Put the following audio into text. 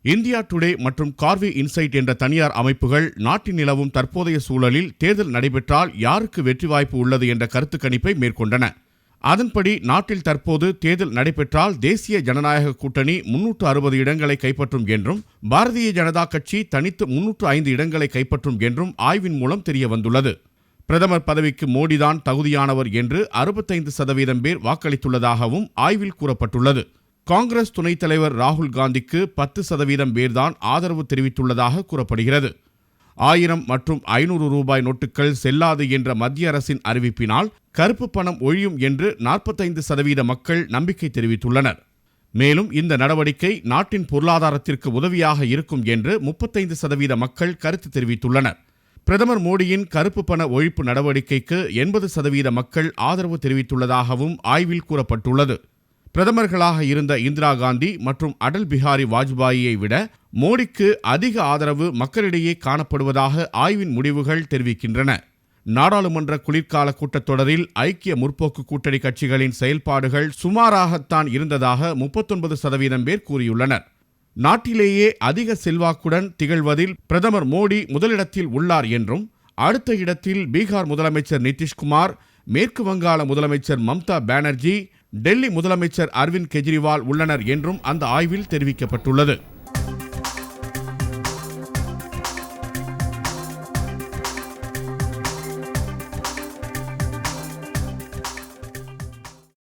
India today மற்றும் கார்வி inside என்ற தனியார் அமைப்புகள் நாட்டில் நிலவும் தற்போதைய சூழலில் தேர்தல் நடைபெற்றால் யாருக்கு வெற்றி வாய்ப்பு உள்ளது என்ற கருத்து கணிப்பை மேற்கொண்டன. அதன்படி நாட்டில் தற்போது தேர்தல் நடைபெற்றால் தேசிய ஜனநாயக கூட்டணி 360 இடங்களை கைப்பற்றும் என்றும், பாரதிய ஜனதா கட்சி தனித்து 305 இடங்களை கைப்பற்றும் என்றும் ஆய்வின் மூலம் தெரிய வந்துள்ளது. பிரதமர் பதவிக்கு மோடிதான் தகுதியானவர் என்று 65% பேர் வாக்களித்துள்ளதாகவும் ஆய்வில் கூறப்பட்டுள்ளது. காங்கிரஸ் துணைத் தலைவர் ராகுல் காந்திக்கு 10% பேர்தான் ஆதரவு தெரிவித்துள்ளதாக கூறப்படுகிறது. 1000 மற்றும் 500 ரூபாய் நோட்டுகள் செல்லாது என்ற மத்திய அரசின் அறிவிப்பினால் கருப்பு பணம் ஒழியும் என்று 45% மக்கள் நம்பிக்கை தெரிவித்துள்ளனர். மேலும் இந்த நடவடிக்கை நாட்டின் பொருளாதாரத்திற்கு உதவியாக இருக்கும் என்று 35% மக்கள் கருத்து தெரிவித்துள்ளனர். பிரதமர் மோடியின் கருப்பு பண ஒழிப்பு நடவடிக்கைக்கு 80% மக்கள் ஆதரவு தெரிவித்துள்ளதாகவும் ஆய்வில் கூறப்பட்டுள்ளது. பிரதமர்களாக இருந்த இந்திரா காந்தி மற்றும் அடல் பிஹாரி வாஜ்பாயை விட மோடிக்கு அதிக ஆதரவு மக்களிடையே காணப்படுவதாக ஆய்வின் முடிவுகள் தெரிவிக்கின்றன. நாடாளுமன்ற குளிர்கால கூட்டத்தொடரில் ஐக்கிய முற்போக்கு கூட்டணி கட்சிகளின் செயல்பாடுகள் சுமாராகத்தான் இருந்ததாக 39% பேர் கூறியுள்ளனர். நாட்டிலேயே அதிக செல்வாக்குடன் திகழ்வதில் பிரதமர் மோடி முதலிடத்தில் உள்ளார் என்றும், அடுத்த இடத்தில் பீகார் முதலமைச்சர் நிதிஷ்குமார், மேற்கு வங்காள முதலமைச்சர் மம்தா பானர்ஜி, டெல்லி முதலமைச்சர் அரவிந்த் கெஜ்ரிவால் உள்ளனர் என்றும் அந்த ஆய்வில் தெரிவிக்கப்பட்டுள்ளது.